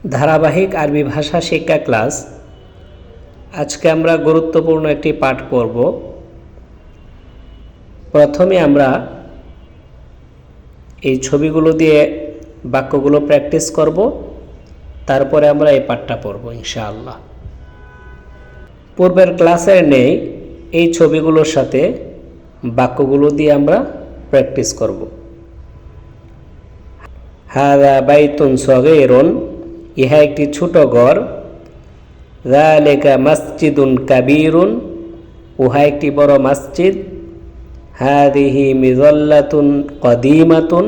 ধারাবাহিক আরবি ভাষা শিক্ষা ক্লাস। আজকে আমরা গুরুত্বপূর্ণ একটি পাঠ পড়ব। প্রথমে আমরা এই ছবিগুলো দিয়ে বাক্যগুলো প্র্যাকটিস করব, তারপরে আমরা এই পাঠটা পড়ব ইনশাআল্লাহ। পূর্বের ক্লাসের নেই এই ছবিগুলোর সাথে বাক্যগুলো দিয়ে আমরা প্র্যাকটিস করব। হাযা বাইতুন সগীরুন, ইহা একটি ছোট ঘর। যালিকা মসজিদুন কাবীরুন, উহা একটি বড় মসজিদ। হাদিহি মিযাল্লাতুন কদীমাতুন,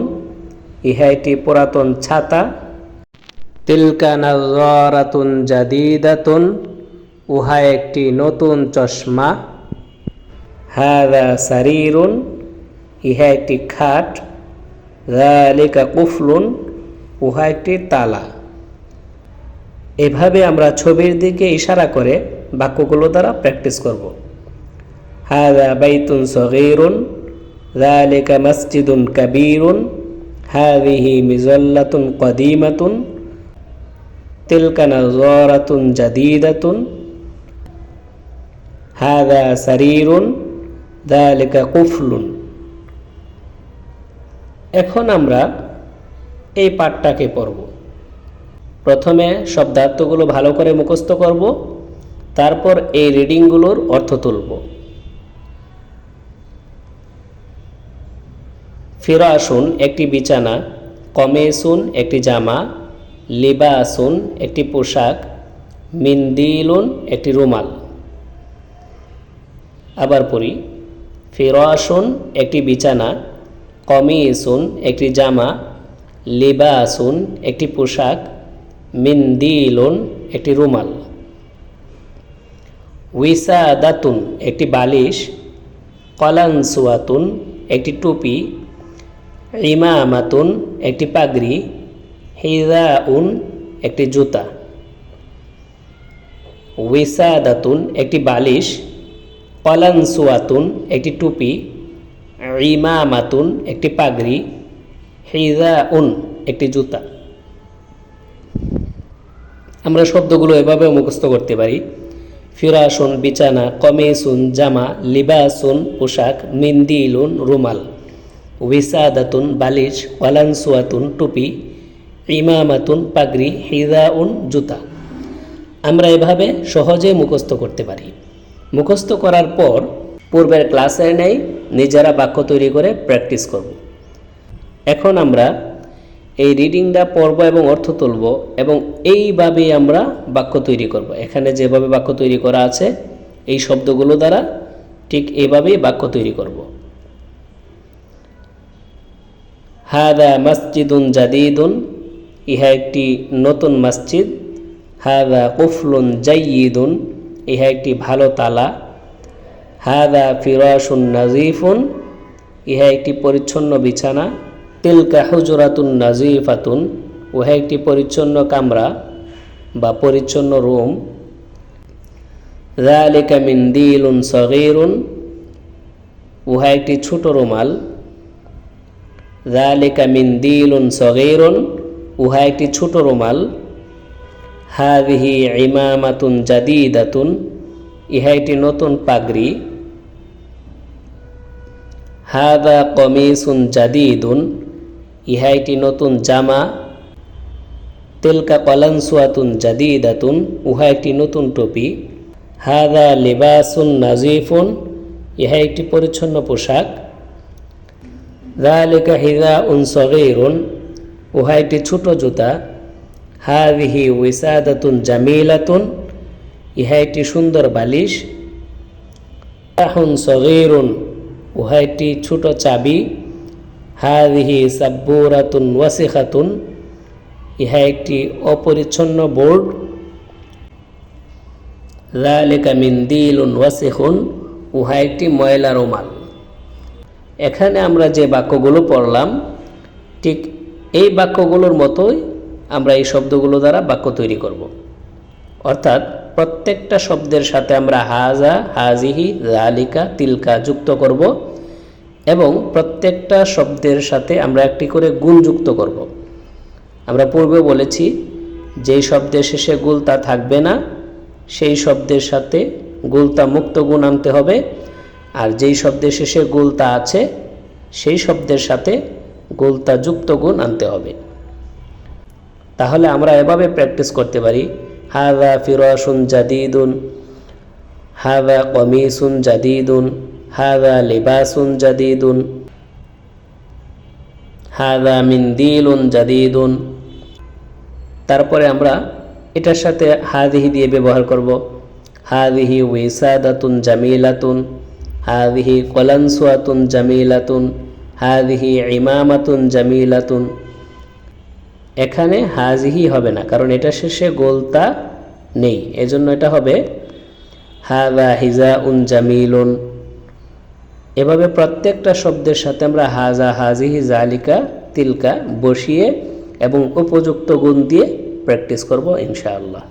ইহা একটি পুরাতন ছাতা। তিলকা নাযারাতুন জাদীদাতুন, উহা একটি নতুন চশমা। হাযা সারীরুন, ইহা একটি খাট। যালিকা কুফলুন, উহা একটি তালা। এভাবে আমরা ছবির দিকে ইশারা করে বাক্যগুলো দ্বারা প্র্যাকটিস করব। হাযা বাইতুন সগীরুন, যালিকা মসজিদুন কাবীরুন, হাযিহি মিযাল্লাতুন কদীমাতুন, তিলকা নাযারাতুন জাদীদাতুন, হাযা সারীরুন, যালিকা কুফলুন। এখন আমরা এই পাঠটাকে পড়ব। প্রথমে শব্দার্থগুলো ভালো করে মুখস্থ করব, তারপর এই রিডিংগুলোর অর্থ তুলব। ফিরাশুন একটি বিছানা, কমিসুন একটি জামা, লিবাসুন একটি পোশাক, মিন্দিলুন একটি রুমাল। আবার পড়ি। ফিরাশুন একটি বিছানা, কমিসুন একটি জামা, লিবাসুন একটি পোশাক, মিন্দিলুন একটি রুমাল। উইসাদাতুন একটি বালিশ, কলানসুয়াতুন একটি টুপি, ইমামাতুন একটি পাগড়ি, হিযাউন একটি জুতা। উইসাদাতুন একটি বালিশ, কলানসুয়াতুন একটি টুপি, ইমামাতুন একটি পাগড়ি, হিযাউন একটি জুতা। আমরা শব্দগুলো এভাবে মুখস্থ করতে পারি। ফিরাশুন বিছানা, কমিসুন জামা, লিবাসুন পোশাক, মিন্দিলুন রুমাল, উইসাদাতুন বালিশ, কলানসুয়াতুন টুপি, ইমামাতুন পাগড়ি, হিযাউন জুতা। আমরা এভাবে সহজে মুখস্থ করতে পারি। মুখস্থ করার পর পূর্বের ক্লাসের নেই নিজেরা বাক্য তৈরি করে প্র্যাকটিস করব। এখন আমরা এই রিডিংটা পড়ব এবং অর্থ তুলব, এবং এইভাবে আমরা বাক্য তৈরি করব। এখানে যেভাবে বাক্য তৈরি করা আছে এই শব্দগুলো দ্বারা ঠিক এইভাবেই বাক্য তৈরি করব। হাযা মসজিদুন জাদীদুন, ইহা একটি নতুন মসজিদ। হাযা কুফলুন জাইয়িদুন, ইহা একটি ভালো তালা। হাযা ফিরাশুন নাযীফুন, ইহা একটি পরিচ্ছন্ন বিছানা। তিলকা হুজরাতুন নাযীফাতুন, উহা একটি পরিচ্ছন্ন কামরা বা পরিচ্ছন্ন রুম। যালিকা মিন্দিলুন সগীরুন, উহা একটি ছোট রুমাল। যালিকা মিন্দিলুন সগীরুন, উহা একটি ছোট রুমাল। হাযিহি ইমামাতুন জাদীদাতুন, ইহা একটি নতুন পাগড়ি। হাযা কমিসুন জাদীদুন, ইহা একটি নতুন জামা। তিলকা কলানসুয়াতুন জাদীদাতুন, উহা একটি নতুন টুপি। হাযা লিবাসুন নাযীফুন, ইহা একটি পরিচ্ছন্ন পোশাক। যালিকা হিযাউন সগীরুন, উহা একটি ছোট জুতা। হাযিহি উইসাদাতুন জামিলাতুন, ইহা একটি সুন্দর বালিশ। মিফতাহুন সগীরুন, উহা একটি ছোট চাবি। হাযিহি সাব্বুরাতুন ওয়াসিখাতুন, ইহা একটি অপরিচ্ছন্ন বোর্ড। যালিকা মিন্দিলুন ওয়াসিখুন, উহা একটি ময়লা রুমাল। এখানে আমরা যে বাক্যগুলো পড়লাম ঠিক এই বাক্যগুলোর মতোই আমরা এই শব্দগুলো দ্বারা বাক্য তৈরি করব। অর্থাৎ প্রত্যেকটা শব্দের সাথে আমরা হাযা, হাযিহি, যালিকা, তিলকা যুক্ত করব এবং প্রত্যেকটা শব্দের সাথে আমরা একটি করে গুণ যুক্ত করব। আমরা পূর্বে বলেছি যেই শব্দের শেষে গুলতা থাকবে না সেই শব্দের সাথে গুলতা মুক্ত গুণ আনতে হবে, আর যেই শব্দের শেষে গুলতা আছে সেই শব্দের সাথে গুলতা যুক্ত গুণ আনতে হবে। তাহলে আমরা এভাবে প্র্যাকটিস করতে পারি, হাযা ফিরাশুন জাদীদুন, হাযা কমিসুন জাদীদুন, হাযা লিবাসুন জাদীদুন, হাযা মিনদিলুন জাদীদুন। তারপরে আমরা এটার সাথে হাযিহি দিয়ে ব্যবহার করব। হাযিহি উইসাদাতুন জামিলাতুন, হাযিহি কলানসুয়াতুন জামিলাতুন, হাযিহি ইমামাতুন জামিলাতুন। এখানে হাযিহি হবে না, কারণ এটা শেষে গোলতা নেই, এজন্য এটা হবে হাযা হিজাউন জামিলুন। এভাবে প্রত্যেকটা শব্দের সাথে আমরা হাযা, হাযিহি, যালিকা, তিলকা বসিয়ে এবং উপযুক্ত গুণ দিয়ে প্র্যাকটিস করব ইনশাআল্লাহ।